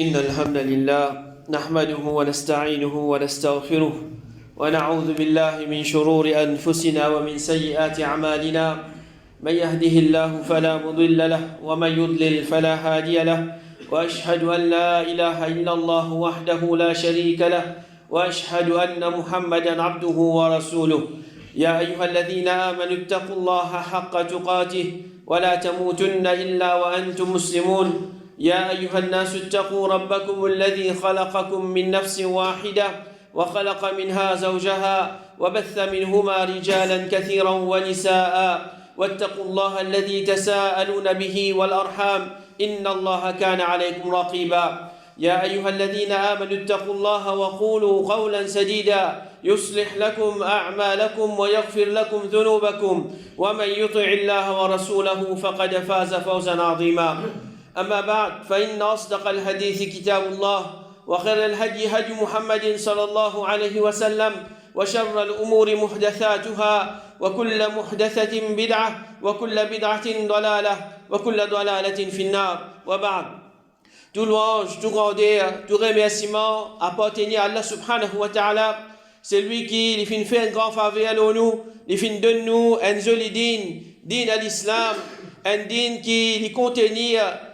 إن الحمد لله نحمده ونستعينه ونستغفره ونعوذ بالله من شرور أنفسنا ومن سيئات أعمالنا من يهده الله فلا مضل له ومن يضلل فلا هادي له وأشهد أن لا إله إلا الله وحده لا شريك له وأشهد أن محمدا عبده ورسوله يا أيها الذين آمنوا اتقوا الله حق تقاته ولا تموتن إلا وأنتم مسلمون يا أيها الناس اتقوا ربكم الذي خلقكم من نفس واحدة وخلق منها زوجها وبث منهما رجالا كثيرا ونساء واتقوا الله الذي تساءلون به والأرحام إن الله كان عليكم رقيبا يا أيها الذين آمنوا اتقوا الله وقولوا قولا سديدا يصلح لكم أعمالكم ويغفر لكم ذنوبكم ومن يطع الله ورسوله فقد فاز فوزا عظيما أما بعد فإن أصدق الحديث كتاب الله وخير الهدي هدي محمد صلى الله عليه وسلم وشر الأمور محدثاتها وكل محدثة بدعة وكل بدعة ضلالة وكل ضلالة في النار وبعد. Tout louange, tout grandeur, tout remerciement appartient à Allah subhanahu wa ta'ala. C'est lui qui fait un grand faveur à nous, il donne nous un joli din à l'islam, un din qui contient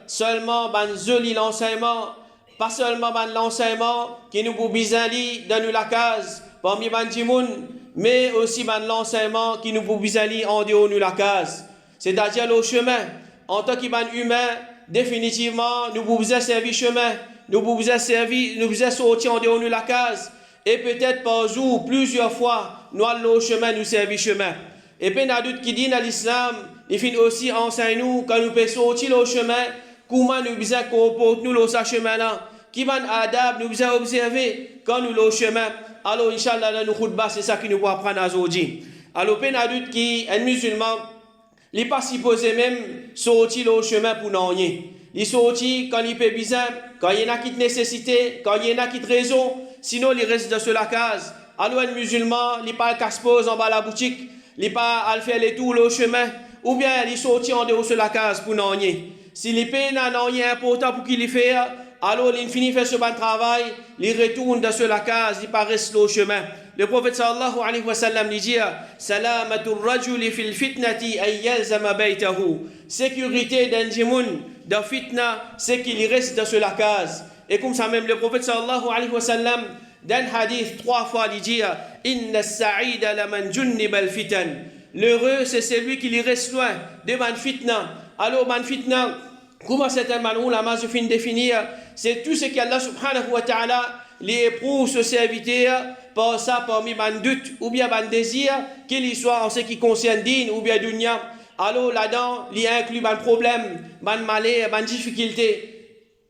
seulement un joli l'enseignement, pas seulement l'enseignement qui nous boubizali dans nous la case, parmi bandimoun, mais aussi l'enseignement qui nous boubizali en dehors de nous la case. C'est-à-dire le chemin, en tant qu'humain, définitivement, nous pouvons servir chemin, nous pouvons sortir en dehors de la case, et peut-être par jour, plusieurs fois, nous allons au chemin, nous servir chemin. Et puis, il y a d'autres qui disent dans l'islam, il finit aussi enseigne nous, quand nous pouvons sortir au chemin, comment nous pouvons comporter nous au chemin-là, qui van adab, nous pouvons observer quand nous au chemin. Alors, Inch'Allah, dans nos khutbas, c'est ça que nous pouvons apprendre aujourd'hui. Alors, il y a d'autres qui, un musulman, il n'est pas supposé même sortir au chemin pour n'en rien. Il sortit quand il peut besoin, quand il y en a qui de nécessité, quand il y en a qui de raison, sinon il reste dans la case. Alors un musulman, il n'est pas qu'à se poser en bas de la boutique, il n'est pas à faire les tours au chemin, ou bien il sortit en dehors de la case pour n'en rien. S'il est pas n'en rien important pour qu'il y fait, alors il finit faire ce bon travail, il retourne dans la case, il pas reste au chemin. Le prophète sallallahu alayhi wa sallam dit Salamatul rajuli fil fitnati ay yalzama baytahu. Sécurité d'un djimoun, d'un fitna, c'est qu'il reste dans la case. Et comme ça même le prophète sallallahu alayhi wa sallam, dans le hadith 3 fois, il dit Inna as-sa'ida laman junniba al-fitan. L'heureux, c'est celui qui reste loin de man fitna. Alors, man fitna, comment c'est un man ulama je finis de définir, c'est tout ce qu'Allah subhanahu wa ta'ala les éprouve ce serviteur par ça parmi ban doute ou bien ban désir qu'il y soit en ce qui concerne din ou bien dunya. Alors là-dedans, il y a inclus ban problème, ban malheur, ban difficulté.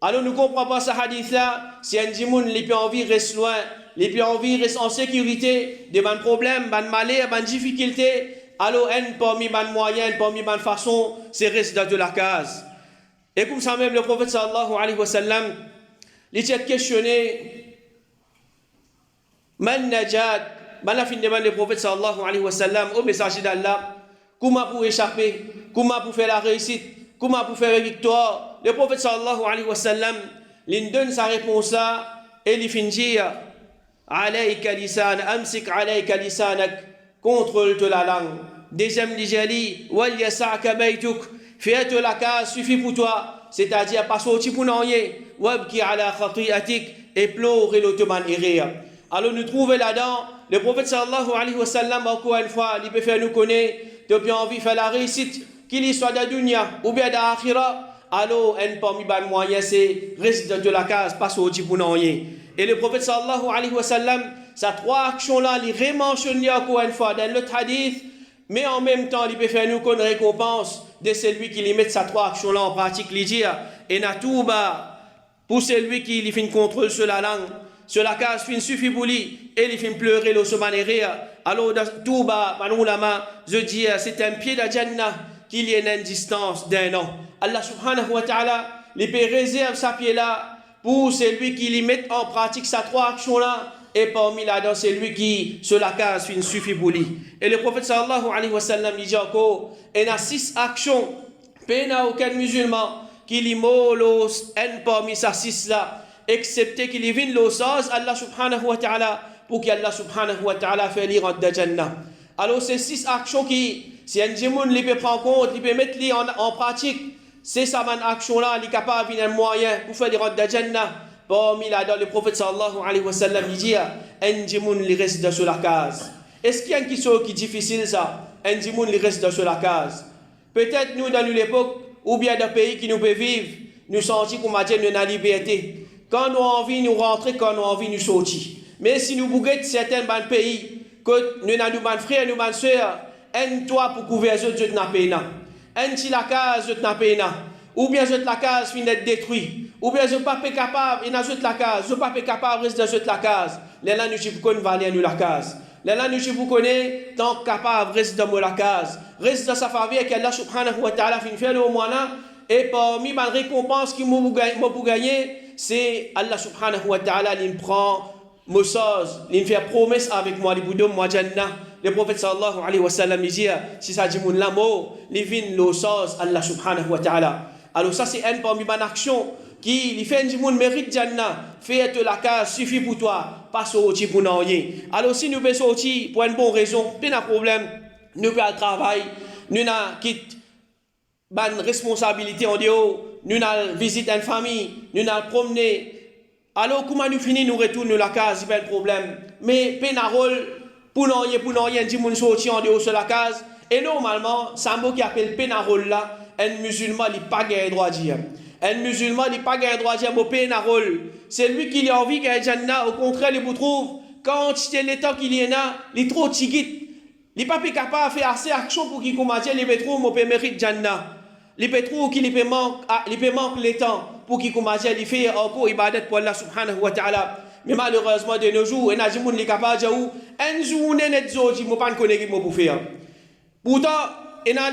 Alors nous ne comprenons pas ce hadith-là, si un djimoun les peut envie reste loin, les peut envie reste en sécurité de ban problème, ban malheur, ban difficulté. Alors un parmi ban moyen, parmi ban façon, c'est reste dans de la case. Et comme ça même le prophète sallallahu alayhi wa sallam, il a questionné Man najat, la fin demande le prophète sallallahu alayhi wa sallam au messager d'Allah, comment pour échapper, comment pour faire la réussite, comment pour faire la victoire. Le prophète sallallahu alayhi wa sallam, il donne sa réponse là, et il finit dire Alayka lisan, amsik alayka lisanak, contrôle la langue. Deuxième dijali, wal yasa'ka baytuk, fais-toi la case, suffit pour toi, c'est-à-dire pas sortir pour n'en rien, wabki ala khati'atik, et pleurer l'automan et rire. Alors nous trouvons là-dedans, le prophète sallallahu alayhi wa sallam, encore une fois, il peut faire nous connaître, depuis envie de faire la réussite, qu'il y soit de dunya ou bien d'akhira, alors un parmi les moyens, c'est rester de la case, pas sortir pour n'en rien. Et le prophète sallallahu alayhi wa sallam, ces trois actions-là, il rementionne encore une fois dans l'autre hadith, mais en même temps, il peut faire nous une récompense de celui qui met ces trois actions-là en pratique, il dit, et natouba, pour celui qui lui fait une contrôle sur la langue, sur la case, fin suffit pour lui, et il fait pleurer le somanéria. Alors, touba, manoulama, je dis, c'est un pied de Jannah qu'il y a une distance d'un an. Allah subhanahu wa ta'ala, il peut réserver sa pied-là pour celui qui lui met en pratique ces trois actions-là, et parmi là-dedans, c'est lui qui, sur la case, fin suffit pour lui. Et le prophète sallallahu alayhi wa sallam, il dit encore, il y a 6 actions, il n'y a aucun musulman qui lit molos, un parmi ces 6 là, excepté qu'il y vienne l'osaz Allah subhanahu wa ta'ala pour qu'Allah subhanahu wa ta'ala fait lire en Jannah. Alors ces 6 actions qui, si un djimoun les peut prendre compte, il peut mettre en pratique, c'est ça man action là, il est capable de un moyen pour faire lire en Jannah. Parmi là dans le prophète sallallahu alayhi wa sallam, il dit, un djimoun il reste sur la case. Est-ce qu'il y a une question qui est difficile ça? Un djimoun il reste sur la case. Peut-être nous dans l'époque, ou bien dans le pays qui nous peut vivre, nous sentons qu'on m'a dit nous avons la liberté. Quand nous avons envie, nous rentrer, quand nous avons envie, nous sortir. Mais si nous bougeons certains pays, que nous avons nos frères, nos soeurs, un toit pour couvrir les autres, nous avons un petit la case, nous avons ou bien la case finit d'être détruite, ou bien je ne suis pas capable, et dans la case, je ne suis pas capable de rester dans la case. Là, nous sommes qu'on va aller dans la case. Là, nous sommes connaître tant capable de rester dans la case. Reste dans sa faveur qu'Allah subhanahu wa ta'ala finit faire le mois et parmi ma récompense qui m'a pour gagner, c'est Allah subhanahu wa ta'ala, il me prend Moussaz, il me fait promesse avec moi, il me donne moi Jannah. Le prophète sallallahu alayhi wa sallam dit, si ça dit mon l'amour, il vient l'ossaz Allah subhanahu wa ta'ala. Alors ça c'est un parmi mes actions qui fait un monde mérite Jannah, fait la case suffit pour toi, pas sortir pour nous. Alors si nous pouvons sortir pour une bonne raison, pas de problème, nous pouvons travailler, nous avons quitte une responsabilité en dehors, nous avons visité une famille, nous avons promené. Alors comment nous finissons, nous retournons la case, pas de problème. Mais pas de rôle pour nous, nous sortir en dehors de la case. Et normalement, ça qui appelle pénarol là, un musulman n'a pas de droit à dire. Un musulman n'a pas de droit à dire au pénarol. C'est lui qui a envie qu'il Jannah. Au contraire, il vous trouve, quand c'est l'état qu'il y en a, il est trop tigit. Il n'est pas capable de faire assez d'action pour qu'il commence les pétrous au mérite Jannah. Les pétrous qui lui manque le temps pour qu'il commence à faire encore ibadat pour Allah subhanahu wa ta'ala. Mais malheureusement, de nos jours, il y a des gens qui sont capables de dire un jour, il y a des gens qui ne sont pas connectés pour faire. Pourtant, il y a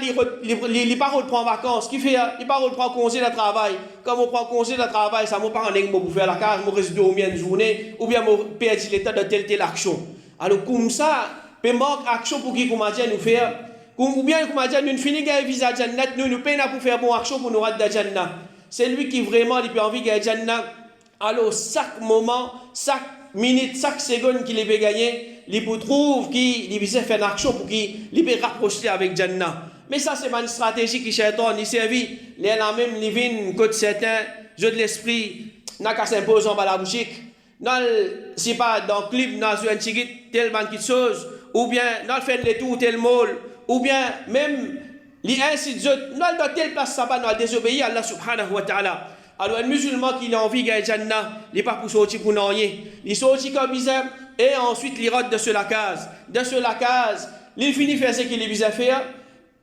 les paroles prendre vacances, qui fait les paroles prendre congé de travail. Quand on prend congé de travail, ça ne m'a pas rendu pour faire la case, je reste dormir une journée, ou bien je perds l'état de telle action. Alors, comme ça, il manque d'action pour qu'il commence à nous faire. Ou bien il commence à nous finir avec visa Jannah, nous peinons pour faire bonne action pour nous rendre Jannah. C'est lui qui vraiment il peut envie de Jannah. Alors, chaque moment, chaque minute, chaque seconde qu'il peut gagner, il peut trouver qu'il peut faire une action pour qu'il peut rapprocher avec Jannah. Mais ça, c'est une stratégie qui Shaitan il servi. Il y a même living que certains jeux de l'esprit n'a qu'à s'imposer en bas la boutique. Si pas dans le clip, dans un tigit, tellement de choses, ou bien dans le fait de tout, tel mall, ou bien même les ainsi de suite, dans telle place, ça va nous désobéir à Allah subhanahu wa ta'ala. Alors, un musulman qui a envie de gagner Jannah, il n'est pas pour sortir pour nous. Il sortit comme bizarre et ensuite il rentre de la case. De la case, il finit de faire ce qu'il est bizarre faire.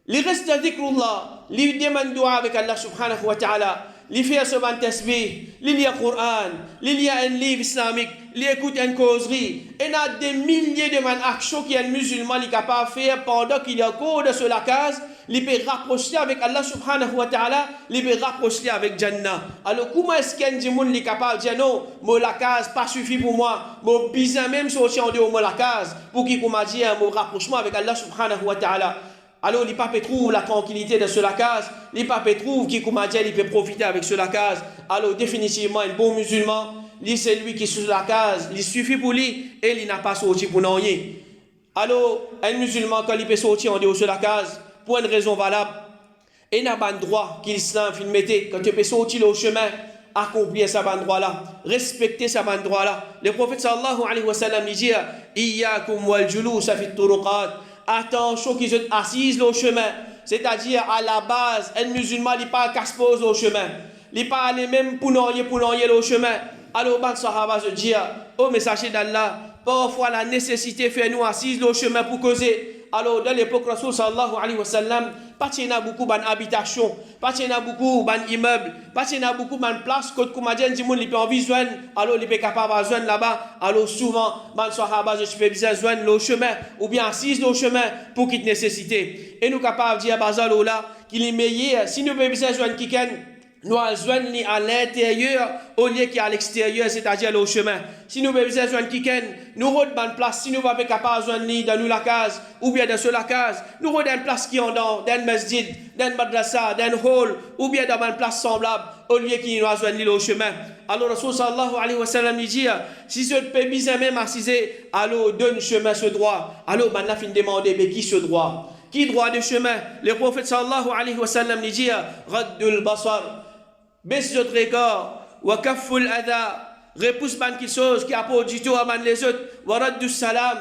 Il reste dans dhikrullah, il demande dua avec Allah subhanahu wa ta'ala. Il fait ce ban tasbih, il lit le Coran, il lit un livre islamique, il écoute une causerie. Et il y a des milliers de actions qu'un musulman est capable de faire pendant qu'il est au cours de la case. Il peut rapprocher avec Allah subhanahu wa ta'ala, il peut rapprocher avec Jannah. Alors comment est-ce qu'un djimoun est capable de dire non, la case pas suffit pour moi, mon besoin même sortir en dehors de la case pour qu'il commence à dire mon rapprochement avec Allah subhanahu wa ta'ala. Alors, il ne trouve la tranquillité de cela case, il ne trouve qui, comme il peut profiter avec cela case. Alors, définitivement, un bon musulman, c'est lui qui est sur la case, il suffit pour lui et il n'a pas sorti pour nous. Alors, un musulman, quand il peut sortir en dehors de la case, pour une raison valable, il n'a pas de droit qu'il l'islam mette quand il peut sortir au chemin, accomplir ce droit-là, respecter ce droit-là. Le prophète sallallahu alayhi wa sallam dit Iyyakum wal julus fi turuqat. Attention qu'ils soient assis au chemin. C'est-à-dire, à la base, un musulman n'est pas qu'à se poser au chemin. Il n'est pas allé même pour nous au chemin. Alors, ban sahaba se dit, oh messager d'Allah, parfois la nécessité fait nous assis au chemin pour causer. Alors, dans l'époque, Rasul sallallahu alayhi wa sallam, pas qu'il y a beaucoup d'habitations, pas qu'il y a beaucoup d'immeubles, pas qu'il y a beaucoup de places, quand comme dit, il peut en visuel, alors il peut capable de joindre là-bas. Alors, souvent, ban sahaba, je peux bien joindre le chemin, ou bien assis au chemin pour qu'il y ait nécessité. Et nous capables de dire, là, qu'il est meilleur, si nous pouvons bien joindre quelqu'un, nous allons joindre à l'intérieur au lieu qu'à l'extérieur, c'est-à-dire au chemin. Si nous besoin joindre quelqu'un, nous avons une place. Si nous ne sommes pas capables de joindre dans nous la case, ou bien dans la case, nous avons une place qui est dans un masjid, dans un madrasa, dans un hall, ou bien dans une place semblable, au lieu qu'il nous a joindre au chemin. Alors, Rasul sallallahu alayhi wa sallam dit, si ce pays même assisé, alors donne chemin ce droit. Alors, maintenant, il demande, mais qui ce droit? Qui droit de chemin? Le prophète sallallahu alayhi wa sallam dit, Raddul basar. Baisse votre regard, wa kafful adha, repousse ban quelque chose qui apporte du tout à man les autres, wa raddu salam,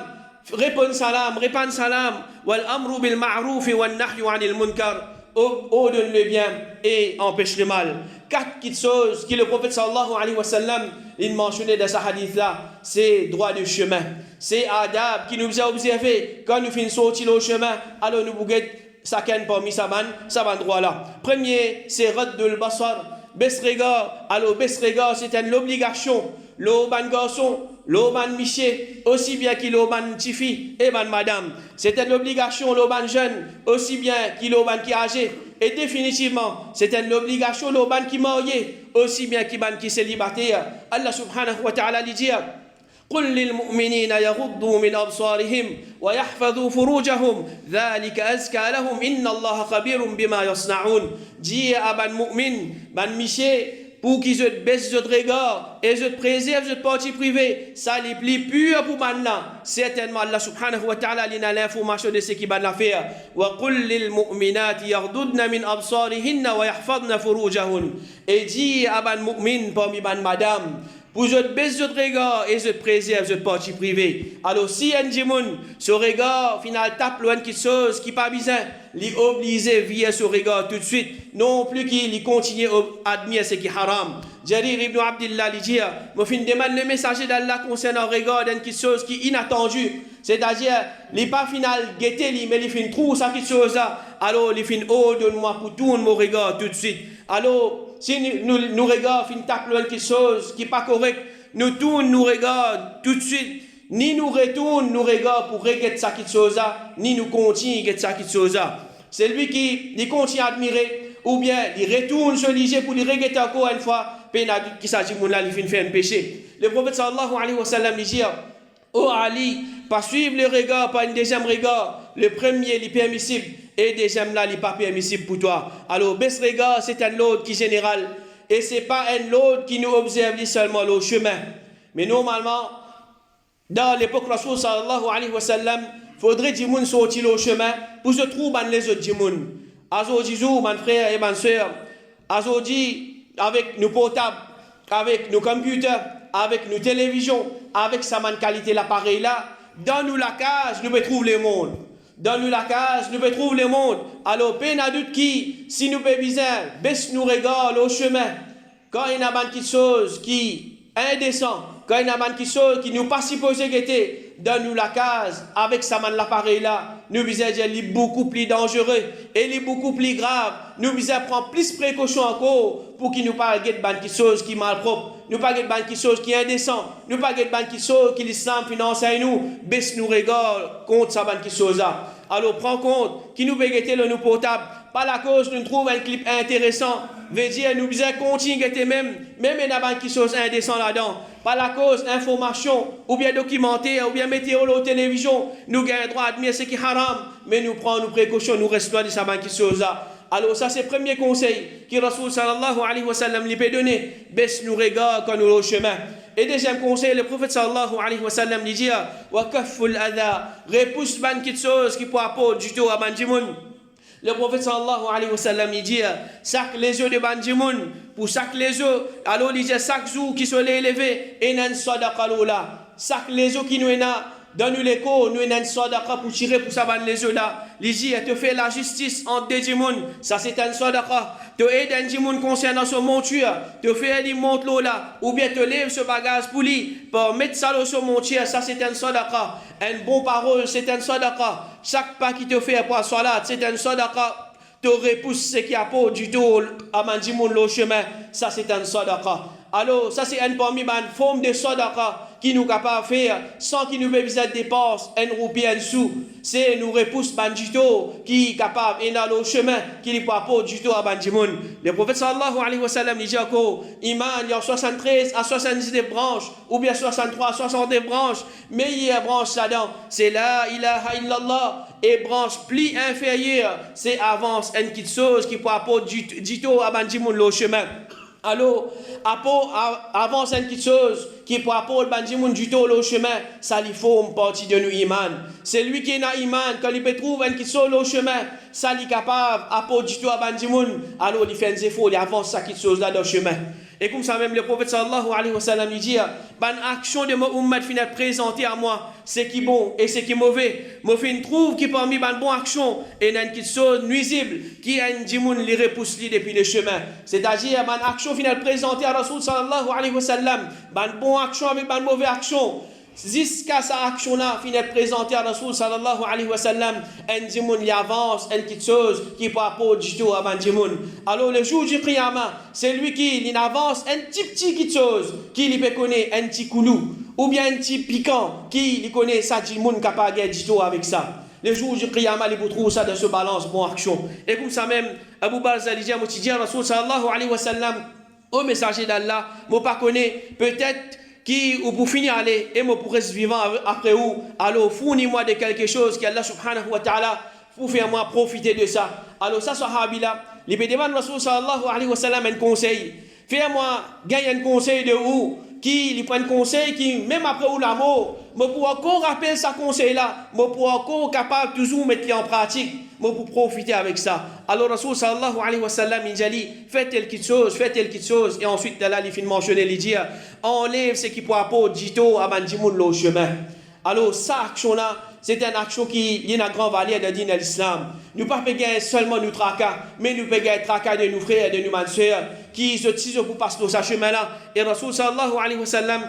répond salam, wal amru bil ma'ruf wal nahyu anil munkar, ordonne le bien et empêche le mal. Quatre petites choses que le prophète sallallahu alayhi wa sallam il mentionnait dans ce hadith là, c'est droit de chemin, c'est adab qui nous a observé quand nous finissons sortir au chemin, alors nous bouguette chacun parmi sa ban droit là. Premier, c'est raddul basar. Besrega, alors Besrega, c'est une obligation. L'oban garçon, l'oban miché, aussi bien qu'il l'oban tifi et ban madame. C'est une obligation l'oban jeune, aussi bien qu'il l'oban qui âgé. Et définitivement, c'est une obligation l'oban qui marié, aussi bien qu'il ban qui célibataire. Allah subhanahu wa ta'ala dit قل للمؤمنين يغضوا من أبصارهم ويحفظوا فروجهم ذلك أزكى لهم إن الله خبير بما يصنعون. Dis à ban mu'min, ban miché, pour qu'ils se baissent votre regard et se préservent votre partie privée, ça les plus pur pour ban là. Certainement Allah subhanahu wa ta'ala il a l'information de ce qui ban la faire. وقل للمؤمنات يغضضن من أبصارهن ويحفظن فروجهن. Et dis à ban mu'min parmi ban madame, pour je baisse votre regard et je préserve votre partie privée. Alors si un djimoun, ce regard final tape loin quelque chose qui pas besoin, lui obliger via ce regard tout de suite, non plus qu'il continue à admirer ce qui est haram. Jarir ibn Abdillah lui dit, moi fin demande le messager d'Allah concernant le regard d'une quelque chose qui est inattendu, c'est-à-dire il pas final guetter lui, mais il fin trouve ça quelque chose là, alors il fin oh donne-moi pour tout mon regard tout de suite. Alors si nous regardons, fin tape loin quelque chose qui n'est pas correct, nous tournons, nous regardons tout de suite, ni nous retournons, nous regardons pour regarder ça quelque chose là, ni nous continuons à regarder ça quelque chose là. C'est lui qui continue à admirer, ou bien il retourne se liger pour lui regarder encore une fois, puis qui s'agit de là, il finit faire un péché. Le prophète sallallahu alayhi wa sallam dit, oh Ali, pas suivre le regard, pas un deuxième regard, le premier il est permissible, et deuxième là, il n'est pas permissible pour toi. Alors, baisse regard, c'est un lot qui est général, et ce n'est pas un lot qui nous observe seulement le chemin. Mais normalement, dans l'époque Rasul sallallahu alayhi wa sallam, il faudrait que les gens sortent au chemin pour se trouver dans les autres gens. Aujourd'hui, mon frère et ma soeur, aujourd'hui, avec nos portables, avec nos computers, avec nos télévisions, avec sa qualité l'appareil là, dans nous la cage, nous pouvons trouver le monde. Dans nous la cage, nous pouvons trouver le monde. Alors, peine à doute qui, si nous pouvons bizarre, baisse nous regarde au chemin. Quand il y a quelque chose qui est indécent, quand il y a quelque chose qui nous pas supposé guetter, dans nous la case, avec sa l'appareil là, nous visons dire qu'il est beaucoup plus dangereux et il est beaucoup plus grave. Nous visons prendre plus de précautions encore pour qu'il nous pas guette quelque chose qui est malpropre, nous pas guette quelque chose qui est indécent, nous pas guette quelque chose qui l'islam finance à nous, baisse nous regarde contre ça quelque chose là. Alors prends compte qui nous peut guetter le nous portable. Pas la cause nous trouve un clip intéressant, veut dire nous besoin continuer guetter même il y a quelque chose indécent là-dedans. Pas la cause information ou bien documentaire ou bien météo la télévision, nous avons le droit d'admirer ce qui est haram, mais nous prenons nos précautions, nous restons de ça quelque chose là. Alors ça c'est le premier conseil que Rasul sallallahu alayhi wa sallam lui peut donner, baisse nous regarde quand nous au chemin. Et deuxième conseil, le prophète sallallahu alayhi wa sallam lui dit, wa kafful adha, repousse quelque chose qui peut apporter du tout à Bandimoun. Le prophète sallallahu alayhi wa sallam il dit chaque les yeux de Bandimoun pour chaque les yeux alors il dit chaque jour qui sont élevés et nan sadaqa là chaque les yeux qui nous est dans nous l'écho nous nan sadaqa pour tirer pour ça ban les yeux là il dit te fait la justice entre deux djimoun ça c'est un sadaqa te aide un djimoun concernant son monture te fait lui monte l'eau là ou bien te lève ce bagage pour lui pour mettre ça dans son monture ça c'est un sadaqa une bonne parole c'est un sadaqa chaque pas qui te fait pour la salat c'est un sadaqa te repousse ce qui apporte du tout à mandimoun le chemin ça c'est un sadaqa. Alors ça c'est une parmi une forme de sadaqa qui nous capable de faire sans qu'il nous besoin de dépenses, un roupie, un sou. C'est nous repousse bandito qui est capable d'aller au chemin, qui n'est pas du tout à bandimoun. Le prophète sallallahu alayhi wa sallam dit encore, Iman, il y a 73 à 70 branches, ou bien 63 à 60 branches, mais il y a branche là-dedans, c'est la ilaha illallah, et branche plus inférieure, c'est avance une petite chose qui peut apporter du tout à bandimoun le chemin. Alors, avance une petite chose qui peut apporter bandimoun du tout le chemin, ça lui faut une partie de nous iman. C'est lui qui est dans iman, quand il peut trouver une petite chose le chemin, ça lui capable d'apporter du tout à bandimoun, alors il fait un effort, il avance sa petite chose là dans le chemin. Et comme ça même le prophète sallallahu alayhi wa sallam il dit, ban action de mon ummat finit présentée à moi, c'est qui bon et c'est qui mauvais. Moi fin trouve qui parmi ban bon action et une petite chose nuisible qui a une dimoun les repousse depuis le chemin. C'est-à-dire ban action finit présentée à Rasul sallallahu alayhi wa sallam, ban bon action avec ban mauvais action. Jusqu'à sa action-là, finit présentée à Rasul sallallahu alayhi wa sallam, un dimoun y avance, une petite chose qui peut apporter du tout à un dimoun. Alors le jour du Qiyamah, c'est lui qui avance une petite chose, qui lui peut connaître un petit coulou, ou bien un petit piquant, qui lui connaît ça dimoun capable du tout avec ça. Le jour du Qiyamah, il vous trouve ça dans ce balance, bon action. Et comme ça même, Abu Barza dit à Rasul sallallahu alayhi wa sallam, au messager d'Allah, moi pas connaît, peut-être qui ou pour finir aller et moi pour rester vivant après où alors fournis-moi de quelque chose qu'Allah subhanahu wa ta'ala pour faire moi profiter de ça. Alors ça sahabi là il peut demander Rasul sallallahu alayhi wa sallam un conseil, fais-moi gagner un conseil de où qui lui prend un conseil qui même après ou la mort moi pour encore rappeler ce conseil là moi pour encore capable toujours mettre en pratique moi pour profiter avec ça. Alors Rasul sallallahu alayhi wa sallam il dit faites telle petite chose et ensuite là il finit mentionner il dit enlève ce qui peut apporter dito à bandimoun le chemin. Alors ça action là c'est une action qui a une grande valeur dans l'islam. Nous ne pouvons pas seulement nous tracas, mais nous pouvons tracas de nos frères et de nos soeurs qui se disent pour passer dans ce chemin-là. Et Rasul sallallahu alayhi wa sallam,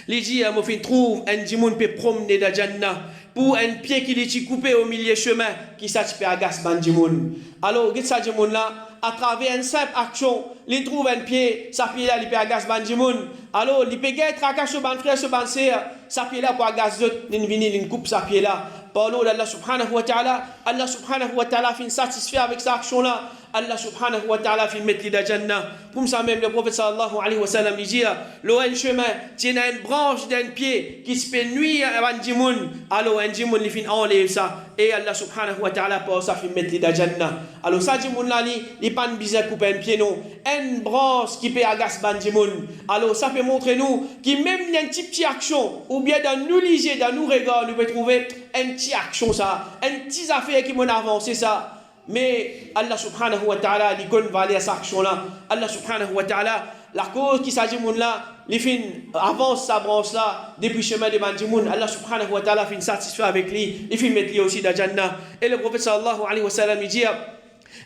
il dit, moi, je trouve un dimoun peut promener dans Jannah pour un pied qui est coupé au milieu du chemin qui s'appelle agace bandimoun. Alors, ce dimoun-là, à travers une simple action, il trouve un pied, sa pied là, il peut agace bandimoun. Alors, il peut gagner tracas sur ban frère, sur ban sœur, sa pied là pour agace d'autres, il coupe sa pied là. Par l'eau d'Allah subhanahu wa ta'ala fin satisfait avec sa action là. Allah subhanahu wa ta'ala fin mettre dans Jannah. Pour ça même le prophète sallallahu alayhi wa sallam dit l'eau un chemin tient une branche d'un pied qui se fait nuire à un dimoun. Alors un dimoun il fin enlève ça et Allah subhanahu wa ta'ala pour ça fin mettre dans Jannah. Alors ça dimoun là il pas besoin de couper un pied non. Une branche qui peut agacer ban dimoun. Alors ça peut montrer nous qui même il y a une petite action ou bien dans nous liser dans nous regards nous peut trouver une petite action ça, une petite affaire qui m'a avancé ça. Mais Allah subhanahu wa ta'ala il connaît valer cette action là. Allah subhanahu wa ta'ala la cause qui s'agit moun là, il fin avance sa branche là depuis le chemin de bandimoun. Allah subhanahu wa ta'ala fin satisfait avec lui, il fin mettre lui aussi dans Jannah. Et le prophète sallallahu alayhi wa sallam il dit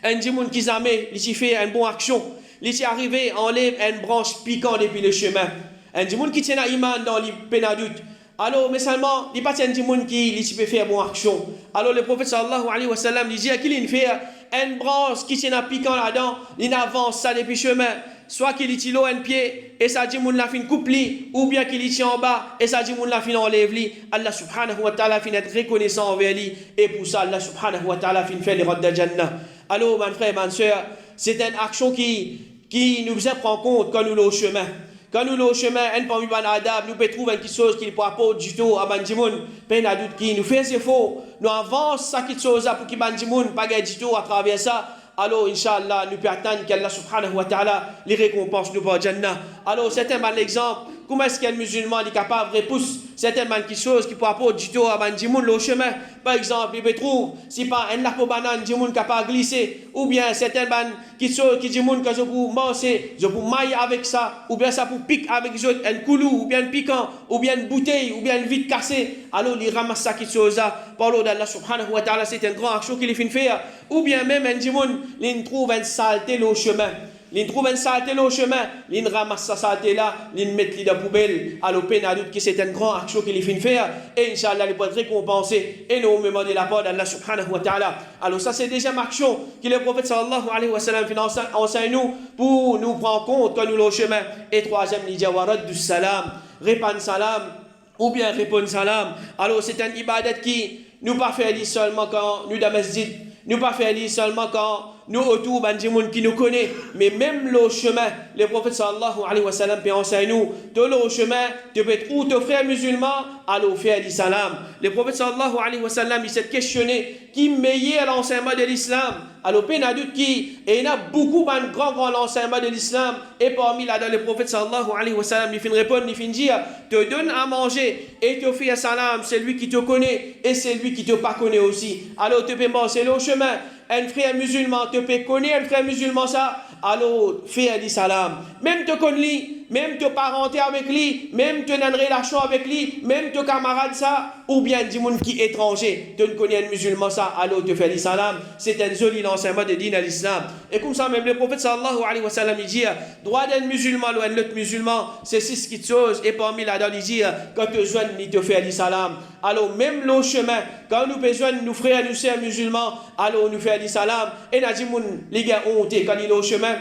un dimoun qui jamais il fait une bonne action, il est arrivé enlève une branche piquant depuis le chemin. Un dimoun qui tient à iman dans les pénadoutes. Alors, mais seulement, il n'y a pas de monde qui peut faire une bonne action. Alors, le prophète sallallahu alayhi wa sallam dit qu'il fait une branche qui tient à piquant là-dedans, il avance ça depuis le chemin. Soit qu'il tire l'eau un pied et ça dit moun la fin coupe li, ou bien qu'il tire en bas et ça dit moun la fin enlève li. Allah subhanahu wa ta'ala fin être reconnaissant envers lui et pour ça Allah subhanahu wa ta'ala fin fait les routes de Jannah. Alors, mon frère, ma soeur, c'est une action qui nous prend compte quand nous sommes au chemin. Quand nous sommes au chemin, un parmi les adab, nous pouvons trouver quelque chose qui ne peut pas du tout à Bandimoun. Peine à doute qui nous fait ses faux. Nous avançons ça quelque chose pour que Bandimoun ne pas du tout à travers ça. Alors, Inch'Allah, nous pouvons attendre qu'Allah subhanahu wa ta'ala les récompense nous par Jannah. Alors, c'est un bon exemple. Comment est-ce qu'un musulman est capable de repousser certaines choses qui peut apporter du tout à Bandimoun le chemin? Par exemple, il peut trouver, si pas un lac banane, Bandimoun capable de glisser, ou bien certaines choses qui disent que je peux manger, je peux mailler avec ça, ou bien ça peut piquer avec un coulou, ou bien un piquant, ou bien une bouteille, ou bien une vitre cassée. Alors, il ramasse ça, quelque chose là. Par l'eau d'Allah subhanahu wa ta'ala, c'est un grand action qu'il fait faire. Ou bien même un Bandimoun, il trouve une saleté le chemin. Il trouve une saleté au chemin, il ramasse sa saleté là, il met dans la poubelle, à l'opéra, à doute que c'est une grande action qu'il finit faire, et Inch'Allah, il peut être récompensé, et nous demandons la part d'Allah subhanahu wa ta'ala. Alors, ça, c'est déjà une action que le prophète sallallahu alayhi wa sallam enseigne nous pour nous prendre compte quand nous sommes au chemin. Et troisième, il dit, warad du salam. répandre salam, ou bien répondre salam. Alors c'est un ibadat qui nous pas faire seulement quand nous dans masjid, nous pas faire seulement quand nous autour ban monde qui nous connaît, mais même le chemin, le prophète sallallahu alayhi wa sallam peut enseigner nous, de le chemin, tu peux être où ton frère musulman, alors faire du salam. Le prophète sallallahu alayhi wa sallam, il s'est questionné, qui meilleur l'enseignement de l'islam? Alors, il y a doute qui, et il y a beaucoup de grands enseignements de l'islam, et parmi là, dans le prophète sallallahu alayhi wa sallam, il finit répondre, il finit dire, te donne à manger, et te fait salam, c'est lui qui te connaît, et c'est lui qui te pas connaît aussi. Alors, tu peux passer le chemin. Un frère musulman te peut connaître un frère musulman ça, alors fais du salam. Même te connaître, même te parenté avec lui, même te une relation avec lui, même te camarade ça, ou bien du monde qui est étranger, te connaît un musulman ça, alors te fais du salam. C'est un joli enseignement de din à l'islam. Et comme ça même le prophète sallallahu alayhi wa sallam il dit, droit d'un musulman ou un autre musulman, c'est 6 petites choses, et parmi là-dedans il dit, quand te joignent, il te fait du salam. Alors même le chemin, quand nous besoin nous frères, nous sœurs musulmans, alors nous faire du salam, et nous disons, les gars ont honte quand ils sont au chemin,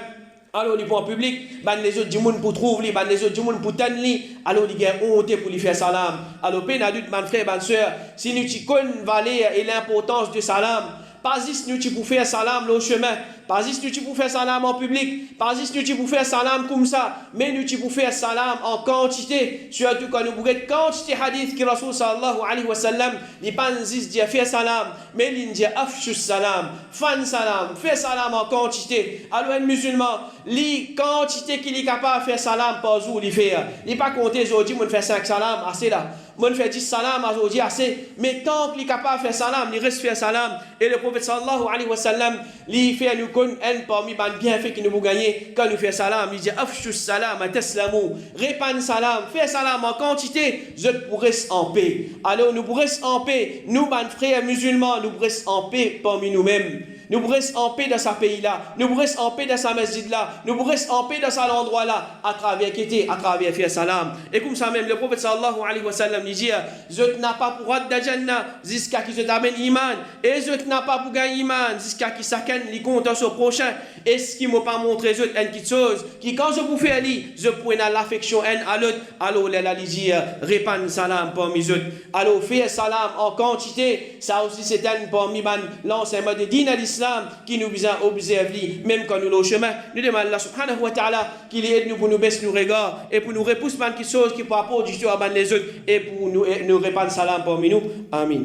alors ils vont en public, ben les autres disent pour trouver, ben les autres disent pour tenir, alors les gars ont honte pour lui faire salam. Alors, ben adulte, ben frère, ben sœur, si nous connaissons la valeur et l'importance du salam, pas juste nous pour faire salam au chemin, pas juste nous pour faire salam en public, pas juste nous pour faire salam comme ça, mais nous pour faire salam en quantité, surtout quand nous avons quantité hadith que Rasul sallallahu alayhi wa sallam, il pas juste dire faire salam, mais il dit afshu salam, fan salam, faire salam en quantité. Alors un musulman, les quantité qu'il est capable de faire salam par jour, il fait, il pas compter aujourd'hui, on fait 5 salam, assez là. Moi, je fais 10 salam aujourd'hui assez, mais tant qu'il est capable de faire salam, il reste faire salam. Et le prophète sallallahu alayhi wa sallam, il fait nous connaître un parmi les bienfaits que nous avons gagné quand nous faisons salam. Il dit afshu salam, taslamu, répand salam, fais salam en quantité, je pourrais en paix. Alors, nous pourrons en paix, nous, les frères musulmans, nous pourrons en paix parmi nous-mêmes. Nous pourrons en paix dans ce pays-là, nous pourrons en paix dans ce masjid-là, nous pourrons en paix dans cet endroit-là, à travers quitter, à travers faire salam. Et comme ça même, le prophète sallallahu alayhi wa sallam dit, je n'ai pas pour être dans Jannah jusqu'à qui je t'amène iman, et je n'ai pas pour gagner iman jusqu'à qui chacun les compte sur prochain. Et ce qui ne m'a pas montré une petite chose, qui quand je vous fais lire, je pourrais dans l'affection à l'autre, alors là, il dit, répandre salam parmi eux. Alors, faire salam en quantité, ça aussi c'est un parmi l'enseignement de din à l'islam qui nous a observé, même quand nous sommes au chemin. Nous demandons Allah subhanahu wa ta'ala qu'il aide nous pour nous baisser nos regards et pour nous repousser quelque chose qui peut apporter du tout à les autres et pour nous répandre salam parmi nous. Amin.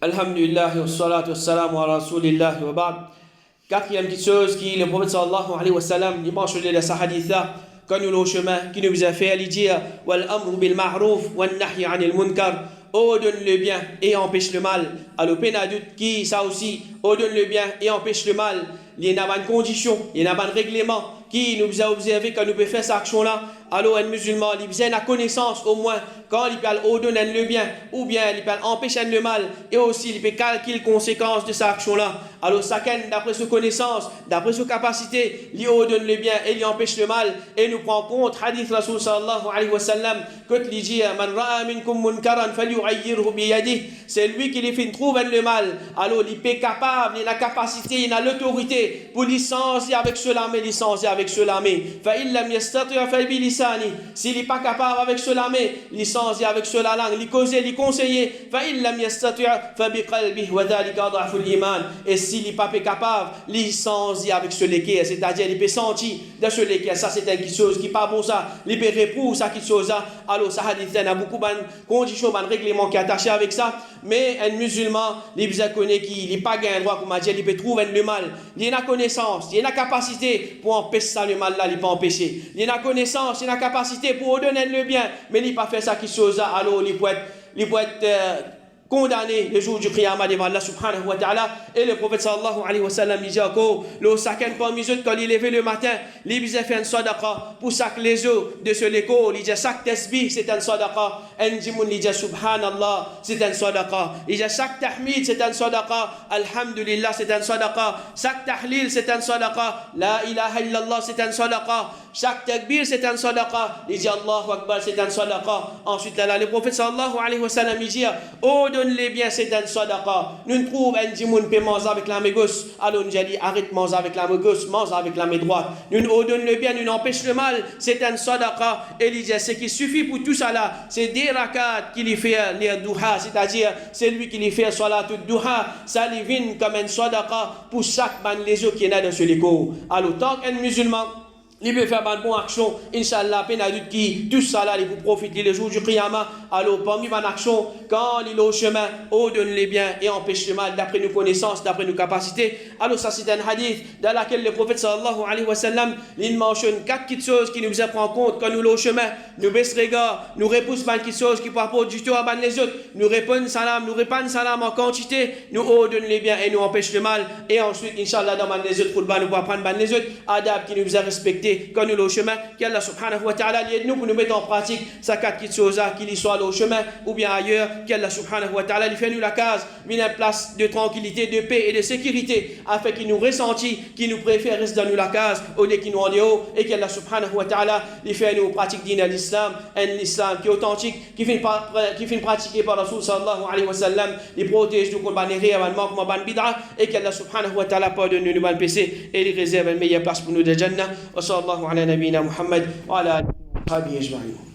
Alhamdulillah wa salatu wa salam wa rasulillah wa ba'd. Quatrième petite chose qui le prophète sallallahu alayhi wa sallam il mentionné dans sa hadith là quand nous le chemin qui nous a fait aller dire wal amru bil ma'ruf wan nahy 'anil munkar, ordonne le bien et empêche le mal. Alors pénadut qui ça aussi ordonne le bien et empêche le mal. Il y a une condition, il y a un règlement qui nous a observé quand nous pouvons faire cette action-là. Alors un musulman, il a la connaissance au moins quand il peut ordonner le bien ou bien il peut empêcher le mal et aussi il peut calculer les conséquences de cette action-là. Alors chacun, d'après sa connaissance, d'après sa capacité, il ordonne le bien et il empêche le mal et nous prend compte, hadith Rasul sallallahu alayhi wa sallam, que il dit man ra'a minkum munkaran falyughayyirhu bi yadihi, c'est lui qui les fait trouver le mal. Alors il est capable, il a la capacité, il a l'autorité pour licencier avec cela, mais licencier avec cela, mais fa illam yastati' fa bi lisani, s'il n'est pas capable avec cela, mais licencier avec cela langue, il causer, il conseiller, fa illam yastati' fa bi qalbihi wa dhalika adhafu al-iman, et s'il n'est pas capable, licencier avec ce léquer, c'est-à-dire il peut sentir dans ce léquer, ça c'est quelque chose qui n'est pas bon ça, il peut réprouver ça quelque chose là. Alors ça hadith il y a beaucoup de conditions, de règlements qui sont attachés avec ça, mais un musulman, il connaît qu'il n'est pas gain droit comme il peut trouver le mal, il a la connaissance, il a la capacité pour empêcher ça le mal là, il peut empêcher, il a la connaissance, il a la capacité pour donner le bien, mais il n'a pas fait ça quelque chose là, alors il peut être condamné le jour du Qiyamah devant Allah subhanahu wa ta'ala. Et le prophète sallallahu alayhi wa sallam dit encore, le sakin parmi eux quand il est levé le matin, il a fait un sadaqa pour chaque les eaux de ce l'écho, il dit chaque tasbih c'est un sadaqa, un dimoun il dit subhanallah c'est un sadaqa, il dit chaque tahmid c'est un sadaqa, alhamdulillah c'est un sadaqa, chaque tahlil c'est un sadaqa, la ilaha illallah c'est un sadaqa, Chaque takbir, c'est un sadaqa. Il dit Allahu Akbar, c'est un sadaqa. Ensuite, là, le prophète sallallahu alayhi wa sallam, il dit oh, donne-les bien, c'est un sadaqa. Nous trouvons un dimoun peut manger avec la main gauche. Alors, nous dit arrête de manger avec la main gauche, mange avec la main droite. Nous donne le bien, nous empêche le mal, c'est un sadaqa. Et il dit ce qui suffit pour tout ça là, c'est des rakats qu'il fait les duha, c'est-à-dire c'est lui qui fait salatul duha. Ça lui vient comme un sadaqa pour chaque ban les yeux qui est dans ce lico. Alors, tant qu'un musulman, il peut faire une bonne action, Inch'Allah, peine à doute qui, tout ça là, il vous profite les jours du Qiyamah. Alors, parmi bonne action, quand il est au chemin, donne les biens et empêche le mal d'après nos connaissances, d'après nos capacités. Alors, ça, c'est un hadith dans lequel le prophète sallallahu alayhi wa sallam, il mentionne 4 petites choses qui nous prennent en compte quand nous sommes au chemin. Nous baissons les gars, nous repoussons pas petites choses qui parlent du tout à les autres. Nous répondons salam, nous répandons salam en quantité. Nous donne les biens et nous empêche le mal. Et ensuite, Inch'Allah, dans les autres, nous pouvons prendre les autres adab qui nous a respectés. Quand nous sommes au chemin, qu'Allah subhanahu wa ta'ala aide-nous pour nous mettre en pratique ces 4 petites choses qu'il y soit au chemin ou bien ailleurs, qu'Allah subhanahu wa ta'ala fait nous la case, une place de tranquillité, de paix et de sécurité, afin qu'il nous ressentit, qu'il nous préfère rester dans nous la case au lieu qu'il nous en est haut, et qu'Allah subhanahu wa ta'ala fait nous pratique din l'islam, un islam qui est authentique, qui fait pratiquer par Rasul sallallahu alayhi wa sallam, il protège nous contre les rires, les manquements, les bid'a, et qu'Allah subhanahu wa ta'ala pardonne nous les péchés et les réserve une meilleure place pour nous de Jannah. وصلى الله على نبينا محمد وعلى آله وصحبه أجمعين.